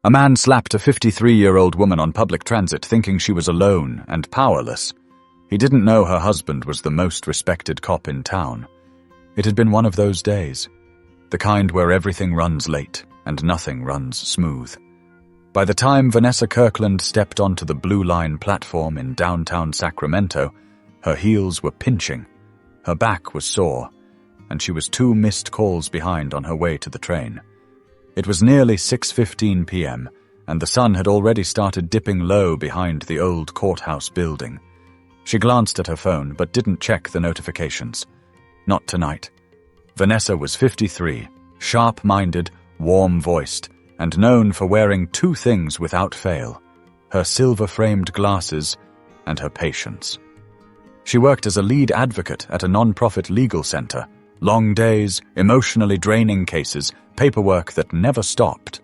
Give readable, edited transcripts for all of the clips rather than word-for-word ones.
A man slapped a 53-year-old woman on public transit thinking she was alone and powerless. He didn't know her husband was the most respected cop in town. It had been one of those days, the kind where everything runs late and nothing runs smooth. By the time Vanessa Kirkland stepped onto the Blue Line platform in downtown Sacramento, her heels were pinching, her back was sore, and she was 2 missed calls behind on her way to the train. It was nearly 6:15 p.m., and the sun had already started dipping low behind the old courthouse building. She glanced at her phone but didn't check the notifications. Not tonight. Vanessa was 53, sharp-minded, warm-voiced, and known for wearing 2 things without fail: her silver-framed glasses and her patience. She worked as a lead advocate at a non-profit legal center. Long days, emotionally draining cases, paperwork that never stopped.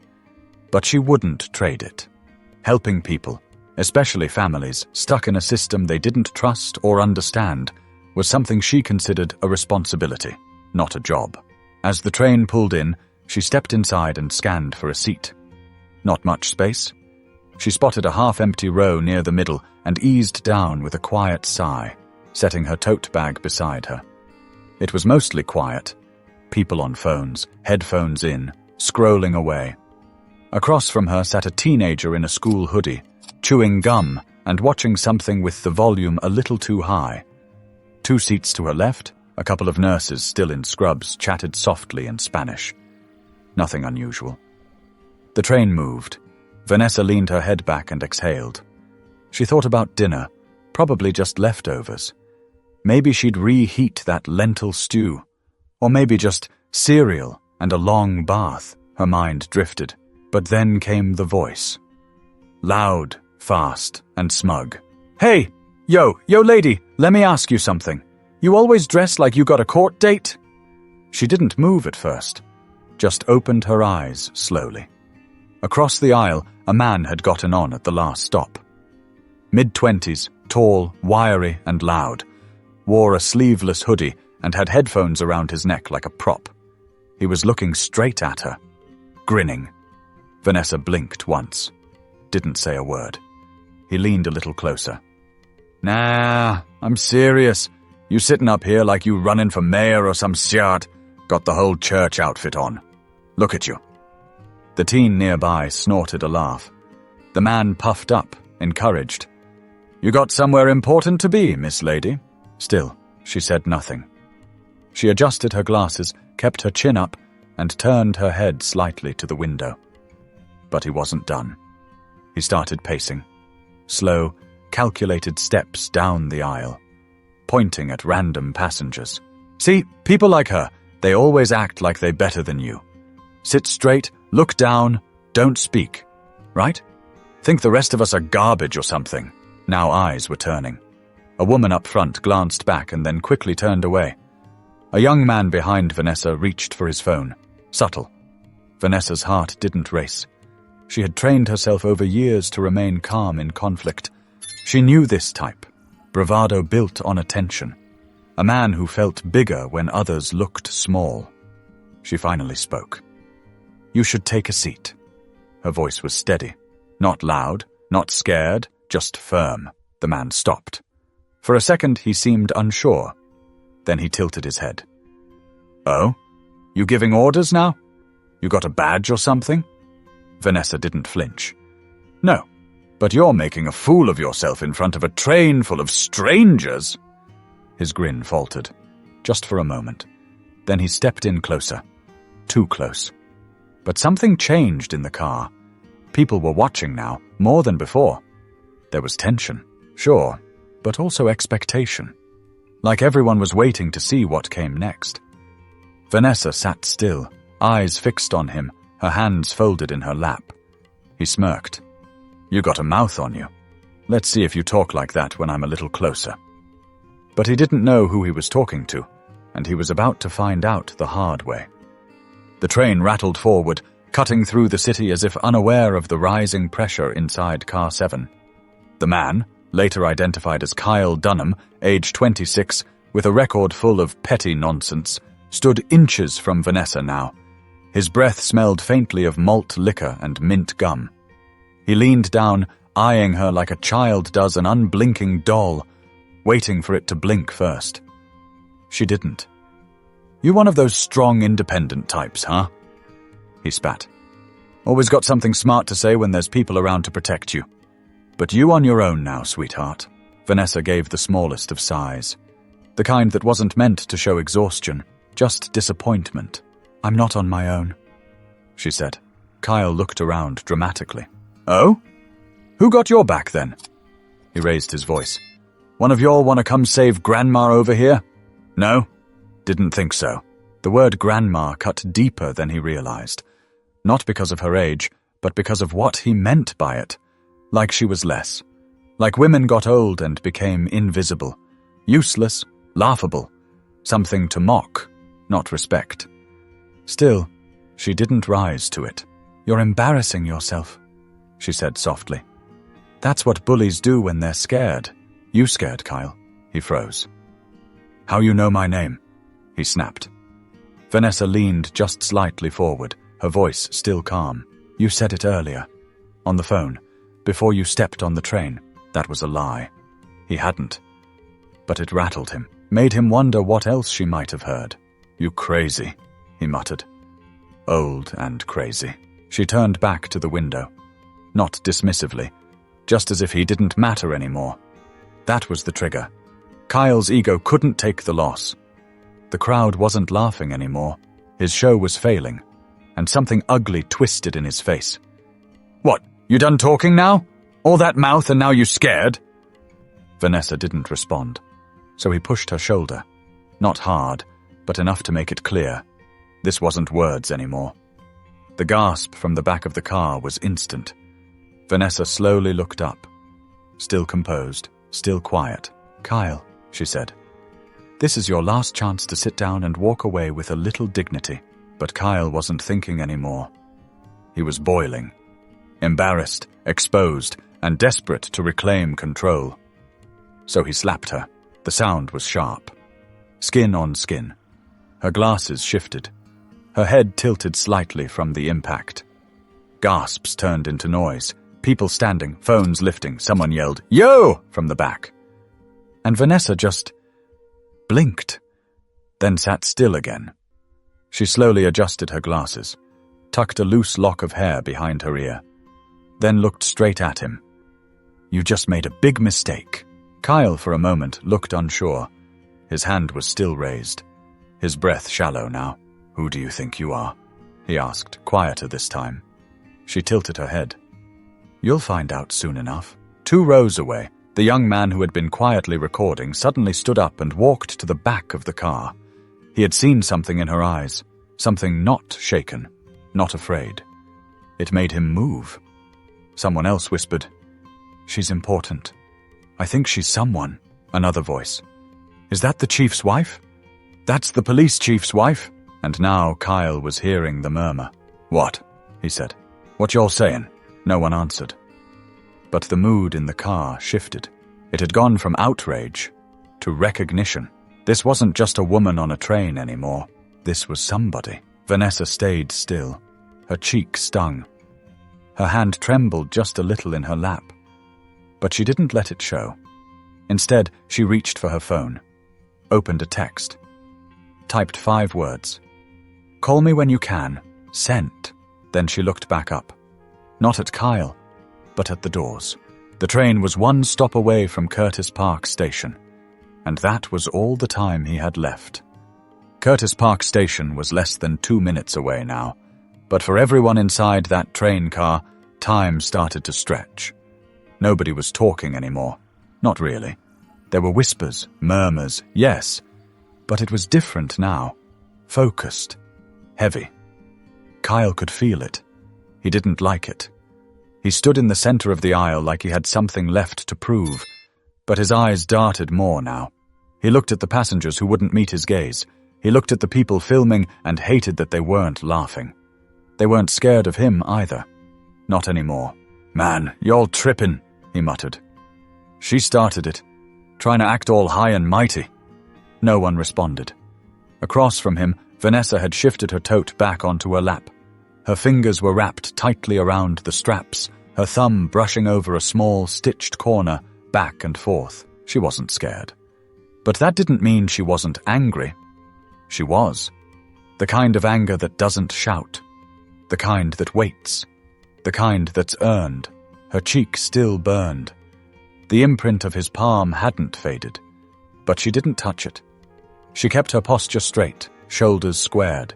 But she wouldn't trade it. Helping people, especially families stuck in a system they didn't trust or understand, was something she considered a responsibility, not a job. As the train pulled in, she stepped inside and scanned for a seat. Not much space. She spotted a half-empty row near the middle and eased down with a quiet sigh, setting her tote bag beside her. It was mostly quiet. People on phones, headphones in, scrolling away. Across from her sat a teenager in a school hoodie, chewing gum and watching something with the volume a little too high. 2 seats to her left, a couple of nurses still in scrubs chatted softly in Spanish. Nothing unusual. The train moved. Vanessa leaned her head back and exhaled. She thought about dinner, probably just leftovers. Maybe she'd reheat that lentil stew. Or maybe just cereal and a long bath. Her mind drifted. But then came the voice. Loud, fast, and smug. Hey! Yo lady, let me ask you something. You always dress like you got a court date? She didn't move at first. Just opened her eyes slowly. Across the aisle, a man had gotten on at the last stop. Mid-20s, tall, wiry, and loud. Wore a sleeveless hoodie and had headphones around his neck like a prop. He was looking straight at her, grinning. Vanessa blinked once. Didn't say a word. He leaned a little closer. Nah, I'm serious. You sitting up here like you running for mayor or some shit. Got the whole church outfit on. Look at you. The teen nearby snorted a laugh. The man puffed up, encouraged. You got somewhere important to be, Miss Lady. Still, she said nothing. She adjusted her glasses, kept her chin up, and turned her head slightly to the window. But he wasn't done. He started pacing. Slow, calculated steps down the aisle, pointing at random passengers. See, people like her, they always act like they're better than you. Sit straight, look down, don't speak. Right? Think the rest of us are garbage or something. Now eyes were turning. A woman up front glanced back and then quickly turned away. A young man behind Vanessa reached for his phone. Subtle. Vanessa's heart didn't race. She had trained herself over years to remain calm in conflict. She knew this type. Bravado built on attention. A man who felt bigger when others looked small. She finally spoke. You should take a seat. Her voice was steady. Not loud, not scared, just firm. The man stopped. For a second, he seemed unsure. Then he tilted his head. Oh? You giving orders now? You got a badge or something? Vanessa didn't flinch. No, but you're making a fool of yourself in front of a train full of strangers. His grin faltered, just for a moment. Then he stepped in closer. Too close. But something changed in the car. People were watching now, more than before. There was tension, sure, but also expectation. Like everyone was waiting to see what came next. Vanessa sat still, eyes fixed on him, her hands folded in her lap. He smirked. You got a mouth on you. Let's see if you talk like that when I'm a little closer. But he didn't know who he was talking to, and he was about to find out the hard way. The train rattled forward, cutting through the city as if unaware of the rising pressure inside Car 7. The man, later identified as Kyle Dunham, age 26, with a record full of petty nonsense, stood inches from Vanessa now. His breath smelled faintly of malt liquor and mint gum. He leaned down, eyeing her like a child does an unblinking doll, waiting for it to blink first. She didn't. "You one of those strong, independent types, huh?" He spat. "Always got something smart to say when there's people around to protect you. But you on your own now, sweetheart." Vanessa gave the smallest of sighs. The kind that wasn't meant to show exhaustion, just disappointment. "I'm not on my own," she said. Kyle looked around dramatically. "Oh? Who got your back then?" He raised his voice. "One of y'all want to come save Grandma over here? No? Didn't think so." The word grandma cut deeper than he realized. Not because of her age, but because of what he meant by it. Like she was less. Like women got old and became invisible. Useless, laughable. Something to mock, not respect. Still, she didn't rise to it. "You're embarrassing yourself," she said softly. "That's what bullies do when they're scared. You scared, Kyle?" He froze. "How you know my name?" he snapped. Vanessa leaned just slightly forward, her voice still calm. "You said it earlier. On the phone. Before you stepped on the train. That was a lie." He hadn't. But it rattled him, made him wonder what else she might have heard. "You crazy," he muttered. Old and crazy. She turned back to the window. Not dismissively, just as if he didn't matter anymore. That was the trigger. Kyle's ego couldn't take the loss. The crowd wasn't laughing anymore. His show was failing, and something ugly twisted in his face. "What, you done talking now? All that mouth and now you scared?" Vanessa didn't respond, so he pushed her shoulder. Not hard, but enough to make it clear. This wasn't words anymore. The gasp from the back of the car was instant. Vanessa slowly looked up. Still composed, still quiet. "Kyle," she said. "This is your last chance to sit down and walk away with a little dignity." But Kyle wasn't thinking anymore. He was boiling. Embarrassed, exposed, and desperate to reclaim control. So he slapped her. The sound was sharp. Skin on skin. Her glasses shifted. Her head tilted slightly from the impact. Gasps turned into noise. People standing, phones lifting. Someone yelled, "Yo!" from the back. And Vanessa just blinked, then sat still again. She slowly adjusted her glasses, tucked a loose lock of hair behind her ear, then looked straight at him. "You just made a big mistake." Kyle, for a moment, looked unsure. His hand was still raised, his breath shallow now. "Who do you think you are?" he asked, quieter this time. She tilted her head. "You'll find out soon enough." 2 rows away, the young man who had been quietly recording suddenly stood up and walked to the back of the car. He had seen something in her eyes, something not shaken, not afraid. It made him move. Someone else whispered, "She's important. I think she's someone." Another voice, "Is that the chief's wife?" "That's the police chief's wife." And now Kyle was hearing the murmur. "What?" he said. "What y'all saying?" No one answered. But the mood in the car shifted. It had gone from outrage to recognition. This wasn't just a woman on a train anymore. This was somebody. Vanessa stayed still. Her cheek stung. Her hand trembled just a little in her lap. But she didn't let it show. Instead, she reached for her phone, opened a text, typed 5 words. "Call me when you can. Sent." Then she looked back up. Not at Kyle, but at the doors. The train was 1 stop away from Curtis Park Station, and that was all the time he had left. Curtis Park Station was less than 2 minutes away now, but for everyone inside that train car, time started to stretch. Nobody was talking anymore. Not really. There were whispers, murmurs, yes, but it was different now. Focused. Heavy. Kyle could feel it. He didn't like it. He stood in the center of the aisle like he had something left to prove, but his eyes darted more now. He looked at the passengers who wouldn't meet his gaze. He looked at the people filming and hated that they weren't laughing. They weren't scared of him either. Not anymore. "Man, y'all trippin'," he muttered. "She started it, trying to act all high and mighty." No one responded. Across from him, Vanessa had shifted her tote back onto her lap. Her fingers were wrapped tightly around the straps, her thumb brushing over a small, stitched corner, back and forth. She wasn't scared. But that didn't mean she wasn't angry. She was. The kind of anger that doesn't shout. The kind that waits. The kind that's earned. Her cheek still burned. The imprint of his palm hadn't faded. But she didn't touch it. She kept her posture straight, shoulders squared.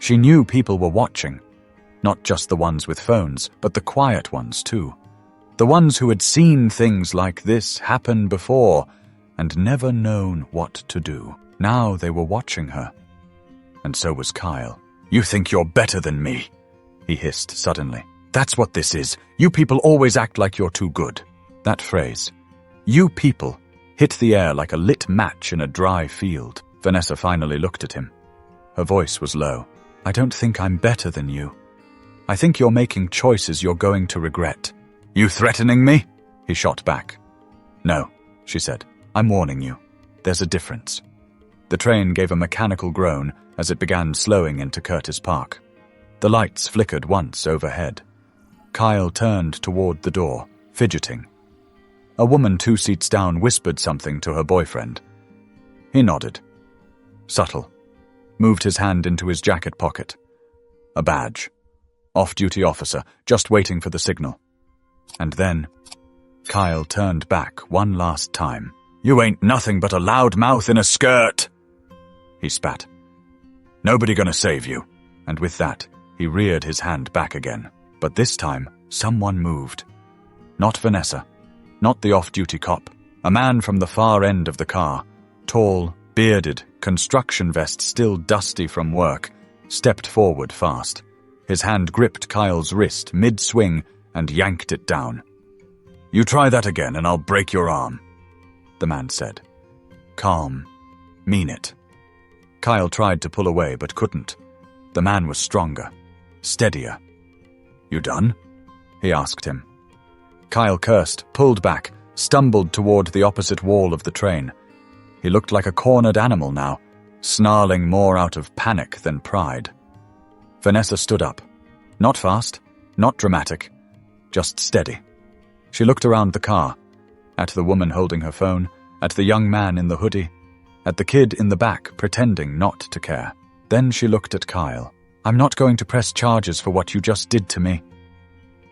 She knew people were watching. Not just the ones with phones, but the quiet ones too. The ones who had seen things like this happen before and never known what to do. Now they were watching her. And so was Kyle. "You think you're better than me," he hissed suddenly. "That's what this is. You people always act like you're too good." That phrase, "you people," hit the air like a lit match in a dry field. Vanessa finally looked at him. Her voice was low. "I don't think I'm better than you. I think you're making choices you're going to regret." "You threatening me?" he shot back. "No," she said. "I'm warning you. There's a difference." The train gave a mechanical groan as it began slowing into Curtis Park. The lights flickered once overhead. Kyle turned toward the door, fidgeting. A woman 2 seats down whispered something to her boyfriend. He nodded. Subtle. Moved his hand into his jacket pocket. A badge. Off-duty officer, just waiting for the signal. And then, Kyle turned back one last time. "You ain't nothing but a loud mouth in a skirt!" He spat. "Nobody gonna save you." And with that, he reared his hand back again. But this time, someone moved. Not Vanessa. Not the off-duty cop. A man from the far end of the car, tall, bearded, construction vest still dusty from work, stepped forward fast. His hand gripped Kyle's wrist mid-swing and yanked it down. "You try that again and I'll break your arm," the man said. Calm. Mean it. Kyle tried to pull away but couldn't. The man was stronger. Steadier. "You done?" he asked him. Kyle cursed, pulled back, stumbled toward the opposite wall of the train. He looked like a cornered animal now, snarling more out of panic than pride. Vanessa stood up. Not fast, not dramatic, just steady. She looked around the car, at the woman holding her phone, at the young man in the hoodie, at the kid in the back pretending not to care. Then she looked at Kyle. "I'm not going to press charges for what you just did to me,"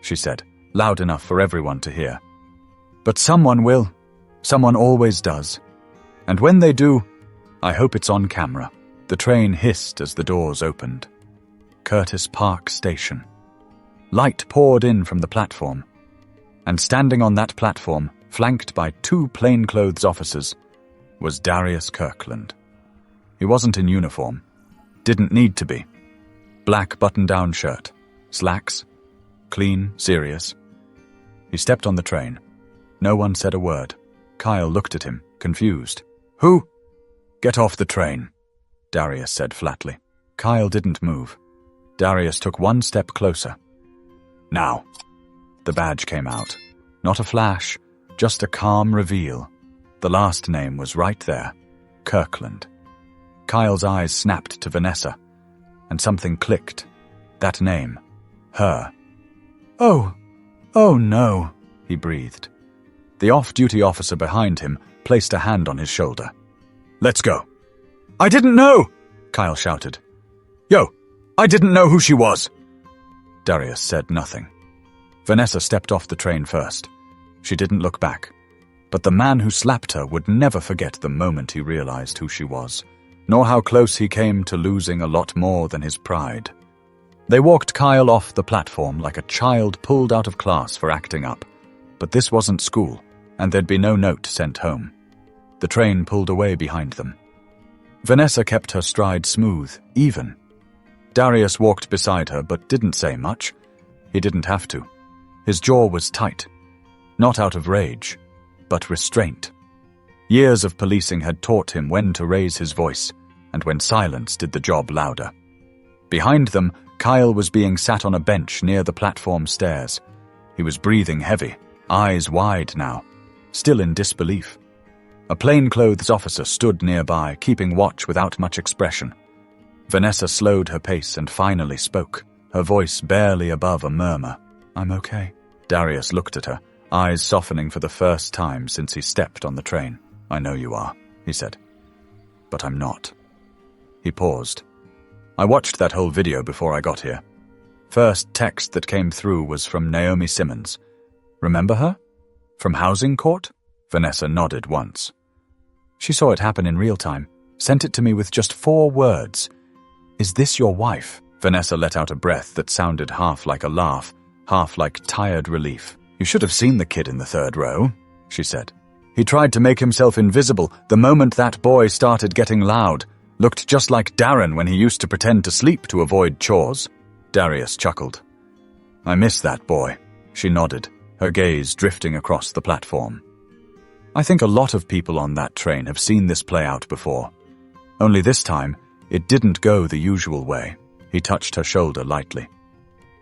she said, loud enough for everyone to hear. "But someone will. Someone always does. And when they do, I hope it's on camera." The train hissed as the doors opened. Curtis Park Station. Light poured in from the platform. And standing on that platform, flanked by 2 plainclothes officers, was Darius Kirkland. He wasn't in uniform. Didn't need to be. Black button-down shirt. Slacks. Clean, serious. He stepped on the train. No one said a word. Kyle looked at him, confused. "Who?" "Get off the train," Darius said flatly. Kyle didn't move. Darius took 1 step closer. "Now." The badge came out. Not a flash, just a calm reveal. The last name was right there. Kirkland. Kyle's eyes snapped to Vanessa, and something clicked. That name. Her. Oh no," he breathed. The off-duty officer behind him placed a hand on his shoulder. "Let's go." "I didn't know!" Kyle shouted. "Yo, I didn't know who she was." Darius said nothing. Vanessa stepped off the train first. She didn't look back. But the man who slapped her would never forget the moment he realized who she was, nor how close he came to losing a lot more than his pride. They walked Kyle off the platform like a child pulled out of class for acting up. But this wasn't school, and there'd be no note sent home. The train pulled away behind them. Vanessa kept her stride smooth, even. Darius walked beside her but didn't say much. He didn't have to. His jaw was tight. Not out of rage, but restraint. Years of policing had taught him when to raise his voice, and when silence did the job louder. Behind them, Kyle was being sat on a bench near the platform stairs. He was breathing heavy, eyes wide now, still in disbelief. A plainclothes officer stood nearby, keeping watch without much expression. Vanessa slowed her pace and finally spoke, her voice barely above a murmur. "I'm okay." Darius looked at her, eyes softening for the first time since he stepped on the train. "I know you are," he said. "But I'm not." He paused. "I watched that whole video before I got here. First text that came through was from Naomi Simmons. Remember her? From Housing Court?" Vanessa nodded once. "She saw it happen in real time, sent it to me with just 4 words. 'Is this your wife?'" Vanessa let out a breath that sounded half like a laugh, half like tired relief. "You should have seen the kid in the 3rd row," she said. "He tried to make himself invisible the moment that boy started getting loud. Looked just like Darren when he used to pretend to sleep to avoid chores." Darius chuckled. "I miss that boy," she nodded, her gaze drifting across the platform. "I think a lot of people on that train have seen this play out before. Only this time, it didn't go the usual way." He touched her shoulder lightly.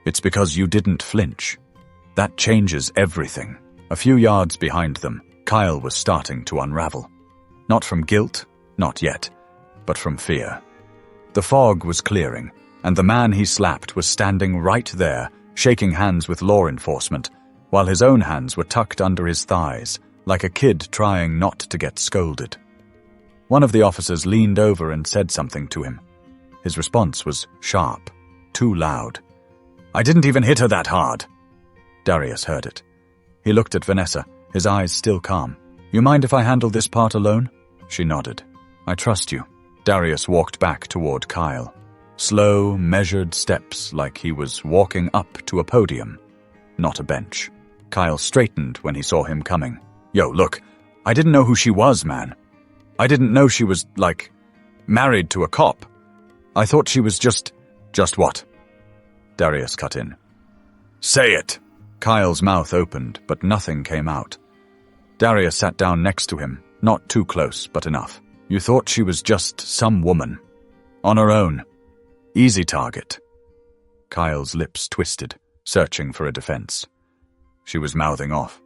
"It's because you didn't flinch. That changes everything." A few yards behind them, Kyle was starting to unravel. Not from guilt, not yet, but from fear. The fog was clearing, and the man he slapped was standing right there, shaking hands with law enforcement, while his own hands were tucked under his thighs, like a kid trying not to get scolded. One of the officers leaned over and said something to him. His response was sharp, too loud. "I didn't even hit her that hard." Darius heard it. He looked at Vanessa, his eyes still calm. "You mind if I handle this part alone?" She nodded. "I trust you." Darius walked back toward Kyle. Slow, measured steps like he was walking up to a podium, not a bench. Kyle straightened when he saw him coming. "Yo, look, I didn't know who she was, man. I didn't know she was, married to a cop. I thought she was just what?" Darius cut in. "Say it!" Kyle's mouth opened, but nothing came out. Darius sat down next to him, not too close, but enough. "You thought she was just some woman. On her own. Easy target." Kyle's lips twisted, searching for a defense. She was mouthing off.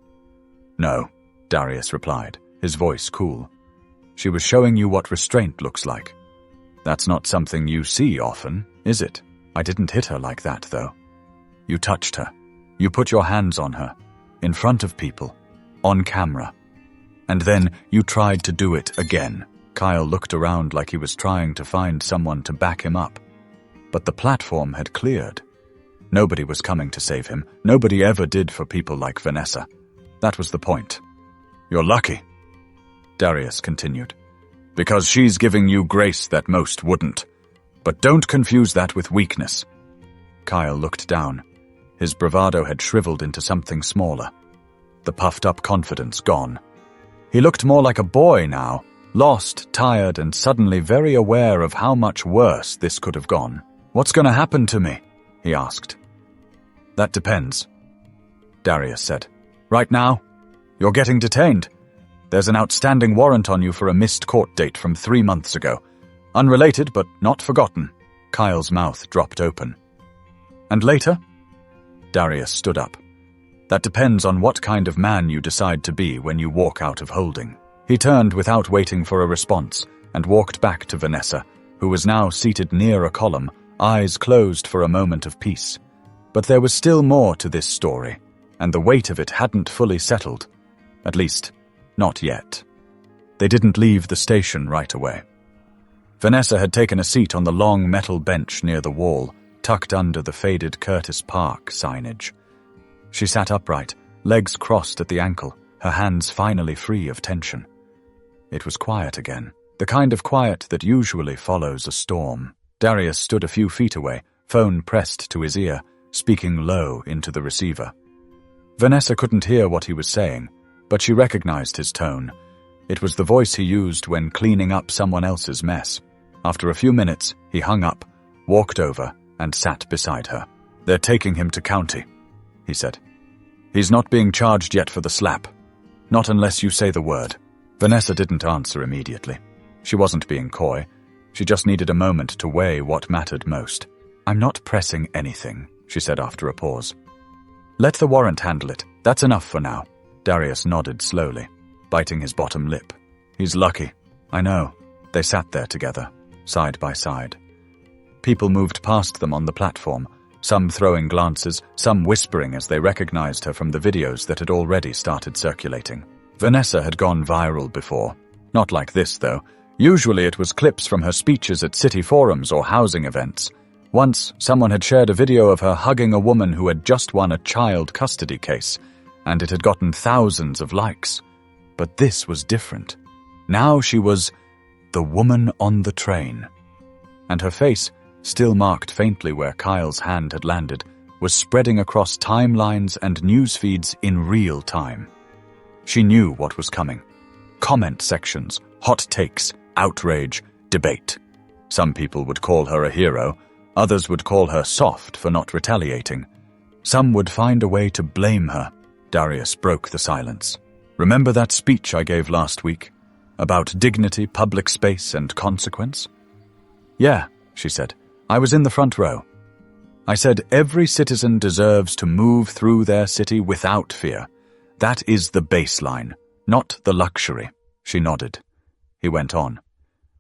"No," Darius replied, his voice cool. "She was showing you what restraint looks like. That's not something you see often, is it? I didn't hit her like that, though. You touched her. You put your hands on her, in front of people, on camera. And then you tried to do it again." Kyle looked around like he was trying to find someone to back him up. But the platform had cleared. Nobody was coming to save him. Nobody ever did for people like Vanessa. That was the point. "You're lucky," Darius continued, "because she's giving you grace that most wouldn't. But don't confuse that with weakness." Kyle looked down. His bravado had shriveled into something smaller. The puffed-up confidence gone. He looked more like a boy now, lost, tired, and suddenly very aware of how much worse this could have gone. "What's going to happen to me?" he asked. "That depends," Darius said. "Right now, you're getting detained. There's an outstanding warrant on you for a missed court date from 3 months ago. Unrelated, but not forgotten." Kyle's mouth dropped open. "And later?" Darius stood up. "That depends on what kind of man you decide to be when you walk out of holding." He turned without waiting for a response and walked back to Vanessa, who was now seated near a column, eyes closed for a moment of peace. But there was still more to this story, and the weight of it hadn't fully settled. At least, not yet. They didn't leave the station right away. Vanessa had taken a seat on the long metal bench near the wall, tucked under the faded Curtis Park signage. She sat upright, legs crossed at the ankle, her hands finally free of tension. It was quiet again, the kind of quiet that usually follows a storm. Darius stood a few feet away, phone pressed to his ear, speaking low into the receiver. Vanessa couldn't hear what he was saying, but she recognized his tone. It was the voice he used when cleaning up someone else's mess. After a few minutes, he hung up, walked over, and sat beside her. "They're taking him to county," he said. "He's not being charged yet for the slap. Not unless you say the word." Vanessa didn't answer immediately. She wasn't being coy. She just needed a moment to weigh what mattered most. "I'm not pressing anything," she said after a pause. "Let the warrant handle it. That's enough for now." Darius nodded slowly, biting his bottom lip. "He's lucky." "I know." They sat there together, side by side. People moved past them on the platform, some throwing glances, some whispering as they recognized her from the videos that had already started circulating. Vanessa had gone viral before. Not like this, though. Usually it was clips from her speeches at city forums or housing events. Once, someone had shared a video of her hugging a woman who had just won a child custody case, and it had gotten thousands of likes. But this was different. Now she was the woman on the train. And her face, still marked faintly where Kyle's hand had landed, was spreading across timelines and news feeds in real time. She knew what was coming. Comment sections, hot takes, outrage, debate. Some people would call her a hero, others would call her soft for not retaliating. Some would find a way to blame her. Darius broke the silence. Remember that speech I gave last week? About dignity, public space, and consequence? Yeah, she said. I was in the front row. I said every citizen deserves to move through their city without fear. That is the baseline, not the luxury. She nodded. He went on.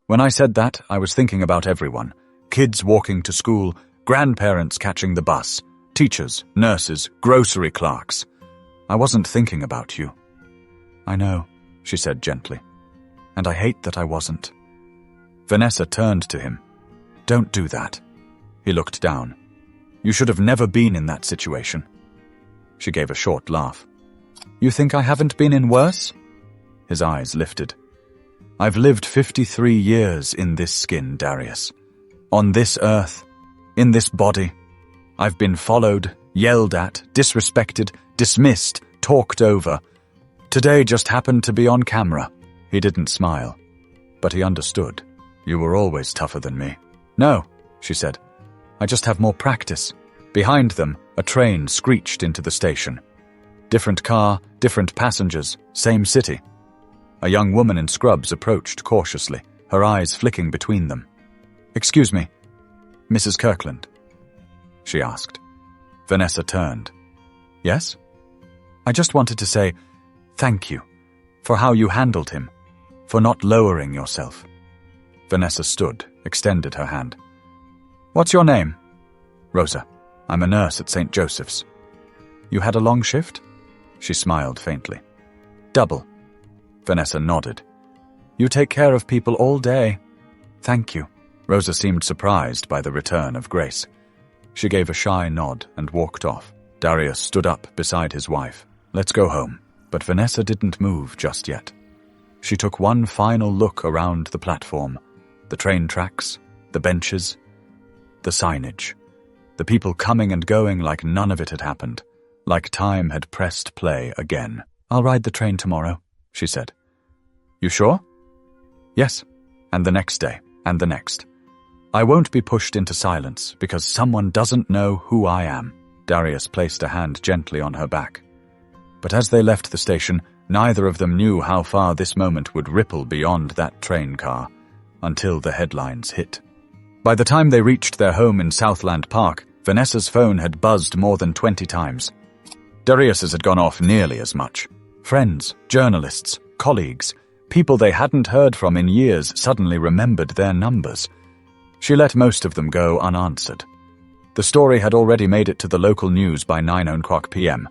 When I said that, I was thinking about everyone. Kids walking to school, grandparents catching the bus, teachers, nurses, grocery clerks. I wasn't thinking about you. I know, she said gently. And I hate that I wasn't. Vanessa turned to him. Don't do that. He looked down. You should have never been in that situation. She gave a short laugh. You think I haven't been in worse? His eyes lifted. I've lived 53 years in this skin, Darius. On this earth, in this body. I've been followed, yelled at, disrespected, dismissed, talked over. Today just happened to be on camera. He didn't smile, but he understood. You were always tougher than me. No, she said. I just have more practice. Behind them, a train screeched into the station. Different car, different passengers, same city. A young woman in scrubs approached cautiously, her eyes flicking between them. Excuse me, Mrs. Kirkland? She asked. Vanessa turned. Yes? I just wanted to say thank you for how you handled him, for not lowering yourself. Vanessa stood, extended her hand. What's your name? Rosa. I'm a nurse at St. Joseph's. You had a long shift? She smiled faintly. Double. Vanessa nodded. You take care of people all day. Thank you. Rosa seemed surprised by the return of Grace. She gave a shy nod and walked off. Darius stood up beside his wife. Let's go home. But Vanessa didn't move just yet. She took one final look around the platform, the train tracks, the benches, the signage, the people coming and going like none of it had happened, like time had pressed play again. I'll ride the train tomorrow, she said. You sure? Yes, and the next day, and the next. I won't be pushed into silence because someone doesn't know who I am. Darius placed a hand gently on her back. But as they left the station, neither of them knew how far this moment would ripple beyond that train car, until the headlines hit. By the time they reached their home in Southland Park, Vanessa's phone had buzzed more than 20 times. Darius's had gone off nearly as much. Friends, journalists, colleagues, people they hadn't heard from in years suddenly remembered their numbers. She let most of them go unanswered. The story had already made it to the local news by 9:00 p.m.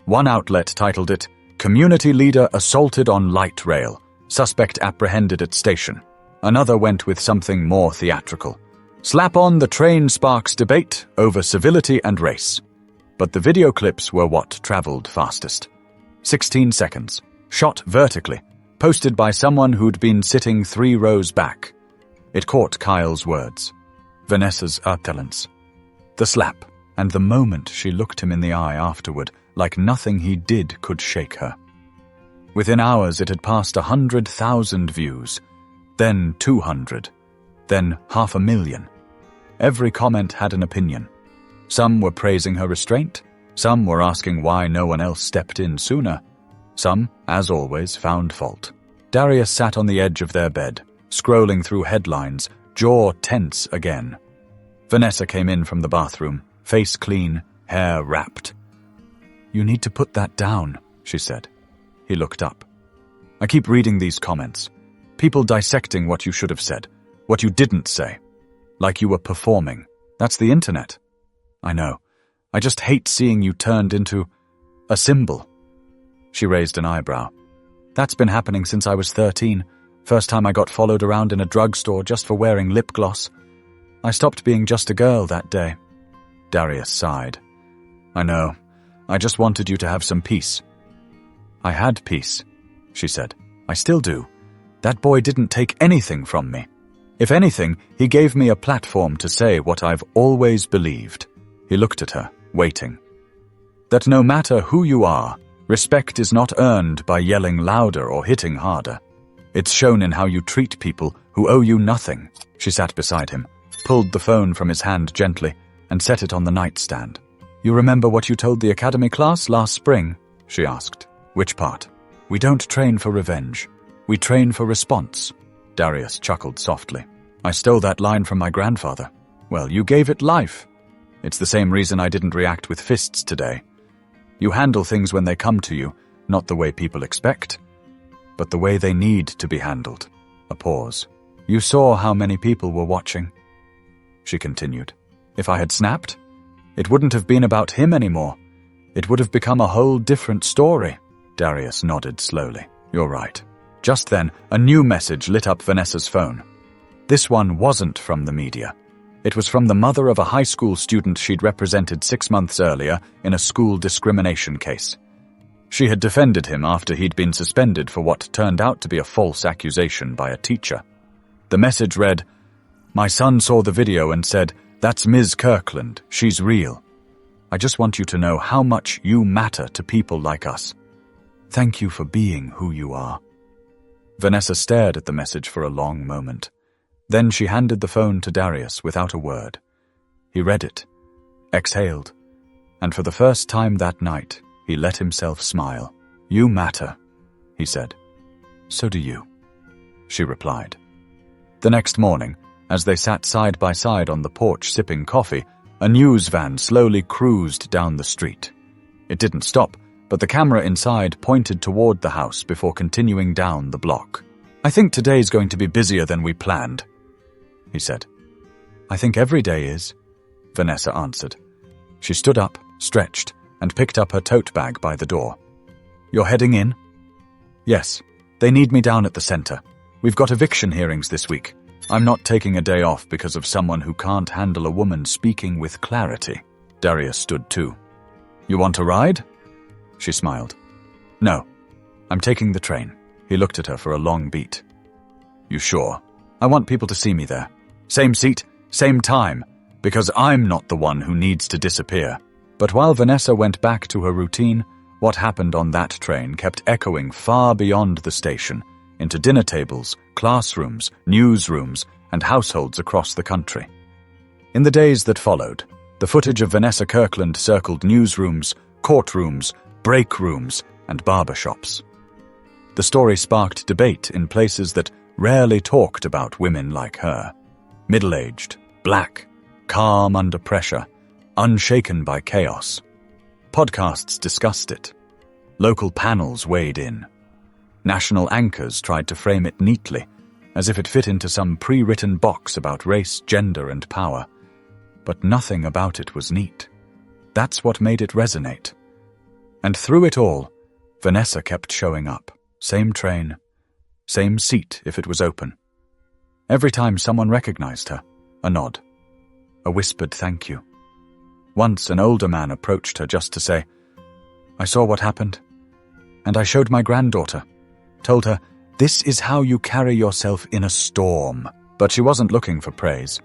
One outlet titled it, Community Leader Assaulted on Light Rail, Suspect Apprehended at Station. Another went with something more theatrical. Slap on the train sparks debate over civility and race. But the video clips were what traveled fastest. 16 seconds, shot vertically, posted by someone who'd been sitting 3 rows back. It caught Kyle's words, Vanessa's utterance, the slap, and the moment she looked him in the eye afterward, like nothing he did could shake her. Within hours it had passed 100,000 views, then 200, then 500,000. Every comment had an opinion. Some were praising her restraint, some were asking why no one else stepped in sooner. Some, as always, found fault. Darius sat on the edge of their bed, scrolling through headlines, jaw tense again. Vanessa came in from the bathroom, face clean, hair wrapped. You need to put that down, she said. He looked up. I keep reading these comments. People dissecting what you should have said, what you didn't say. Like you were performing. That's the internet. I know. I just hate seeing you turned into a symbol. She raised an eyebrow. That's been happening since I was 13. First time I got followed around in a drugstore just for wearing lip gloss. I stopped being just a girl that day. Darius sighed. I know. I just wanted you to have some peace. I had peace, she said. I still do. That boy didn't take anything from me. If anything, he gave me a platform to say what I've always believed. He looked at her, waiting. That no matter who you are, respect is not earned by yelling louder or hitting harder. It's shown in how you treat people who owe you nothing. She sat beside him, pulled the phone from his hand gently, and set it on the nightstand. You remember what you told the academy class last spring? She asked. Which part? We don't train for revenge. We train for response. Darius chuckled softly. I stole that line from my grandfather. Well, you gave it life. It's the same reason I didn't react with fists today. You handle things when they come to you, not the way people expect, but the way they need to be handled. A pause. You saw how many people were watching. She continued. If I had snapped, it wouldn't have been about him anymore. It would have become a whole different story. Darius nodded slowly. You're right. Just then, a new message lit up Vanessa's phone. This one wasn't from the media. It was from the mother of a high school student she'd represented 6 months earlier in a school discrimination case. She had defended him after he'd been suspended for what turned out to be a false accusation by a teacher. The message read, My son saw the video and said, That's Ms. Kirkland, she's real. I just want you to know how much you matter to people like us. Thank you for being who you are. Vanessa stared at the message for a long moment. Then she handed the phone to Darius without a word. He read it, exhaled, and for the first time that night, he let himself smile. You matter, he said. So do you, she replied. The next morning, as they sat side by side on the porch sipping coffee, a news van slowly cruised down the street. It didn't stop, but the camera inside pointed toward the house before continuing down the block. I think today's going to be busier than we planned, he said. I think every day is, Vanessa answered. She stood up, stretched, and picked up her tote bag by the door. You're heading in? Yes. They need me down at the center. We've got eviction hearings this week. I'm not taking a day off because of someone who can't handle a woman speaking with clarity. Darius stood too. You want a ride? She smiled. No, I'm taking the train. He looked at her for a long beat. You sure? I want people to see me there. Same seat, same time, because I'm not the one who needs to disappear. But while Vanessa went back to her routine, what happened on that train kept echoing far beyond the station, into dinner tables, classrooms, newsrooms, and households across the country. In the days that followed, the footage of Vanessa Kirkland circled newsrooms, courtrooms, break rooms, and barbershops. The story sparked debate in places that rarely talked about women like her. Middle-aged, black, calm under pressure, unshaken by chaos. Podcasts discussed it. Local panels weighed in. National anchors tried to frame it neatly, as if it fit into some pre-written box about race, gender, and power. But nothing about it was neat. That's what made it resonate. And through it all, Vanessa kept showing up. Same train, same seat if it was open. Every time someone recognized her, a nod, a whispered thank you. Once an older man approached her just to say, I saw what happened, and I showed my granddaughter, told her, this is how you carry yourself in a storm. But she wasn't looking for praise.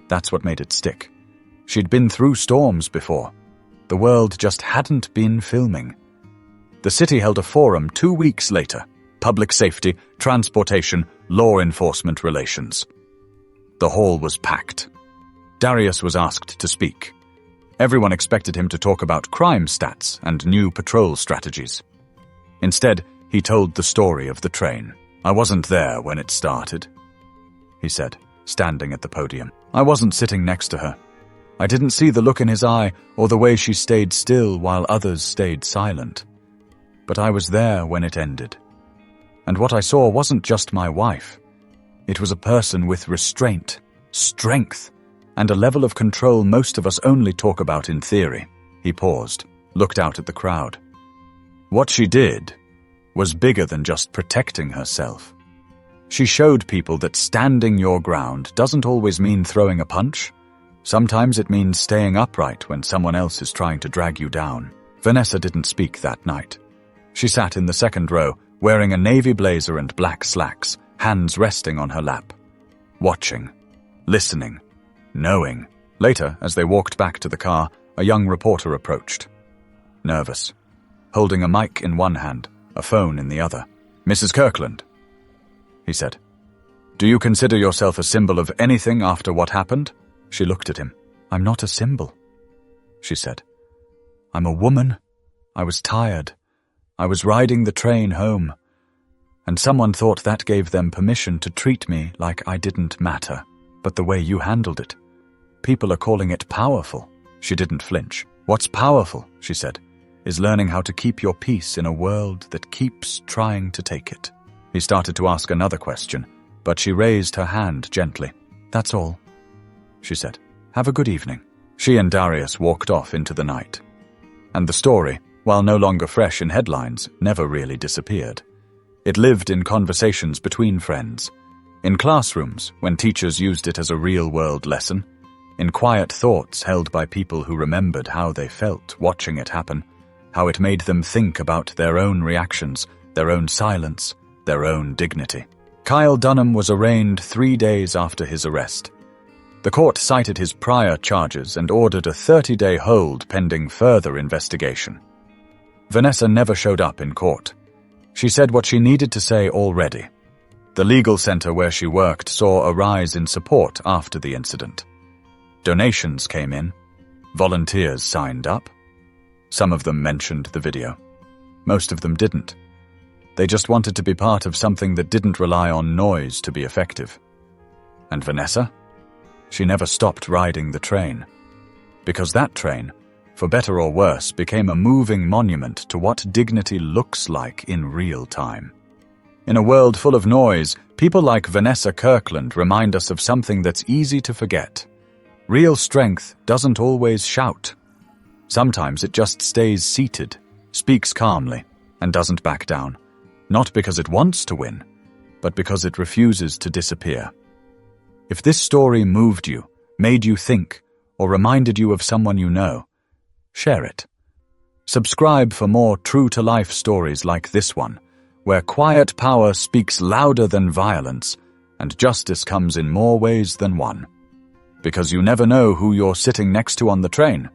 That's what made it stick. She'd been through storms before. The world just hadn't been filming. The city held a forum 2 weeks later. Public safety, transportation, law enforcement relations. The hall was packed. Darius was asked to speak. Everyone expected him to talk about crime stats and new patrol strategies. Instead, he told the story of the train. I wasn't there when it started, he said, standing at the podium. I wasn't sitting next to her. I didn't see the look in his eye or the way she stayed still while others stayed silent. But I was there when it ended. And what I saw wasn't just my wife. It was a person with restraint, strength, and a level of control most of us only talk about in theory. He paused, looked out at the crowd. What she did was bigger than just protecting herself. She showed people that standing your ground doesn't always mean throwing a punch. Sometimes it means staying upright when someone else is trying to drag you down. Vanessa didn't speak that night. She sat in the second row, wearing a navy blazer and black slacks, hands resting on her lap. Watching, listening, knowing. Later, as they walked back to the car, a young reporter approached. Nervous, holding a mic in one hand, a phone in the other. "Mrs. Kirkland," he said, "do you consider yourself a symbol of anything after what happened?" She looked at him. "I'm not a symbol," she said. "I'm a woman. I was tired. I was riding the train home. And someone thought that gave them permission to treat me like I didn't matter. But the way you handled it, people are calling it powerful." She didn't flinch. "What's powerful," she said, "is learning how to keep your peace in a world that keeps trying to take it." He started to ask another question, but she raised her hand gently. "That's all," she said. "Have a good evening." She and Darius walked off into the night. And the story, while no longer fresh in headlines, never really disappeared. It lived in conversations between friends, in classrooms when teachers used it as a real-world lesson, in quiet thoughts held by people who remembered how they felt watching it happen, how it made them think about their own reactions, their own silence, their own dignity. Kyle Dunham was arraigned 3 days after his arrest. The court cited his prior charges and ordered a 30-day hold pending further investigation. Vanessa never showed up in court. She said what she needed to say already. The legal center where she worked saw a rise in support after the incident. Donations came in. Volunteers signed up. Some of them mentioned the video. Most of them didn't. They just wanted to be part of something that didn't rely on noise to be effective. And Vanessa? She never stopped riding the train. Because that train, for better or worse, became a moving monument to what dignity looks like in real time. In a world full of noise, people like Vanessa Kirkland remind us of something that's easy to forget. Real strength doesn't always shout. Sometimes it just stays seated, speaks calmly, and doesn't back down. Not because it wants to win, but because it refuses to disappear. If this story moved you, made you think, or reminded you of someone you know, share it. Subscribe for more true-to-life stories like this one, where quiet power speaks louder than violence, and justice comes in more ways than one. Because you never know who you're sitting next to on the train.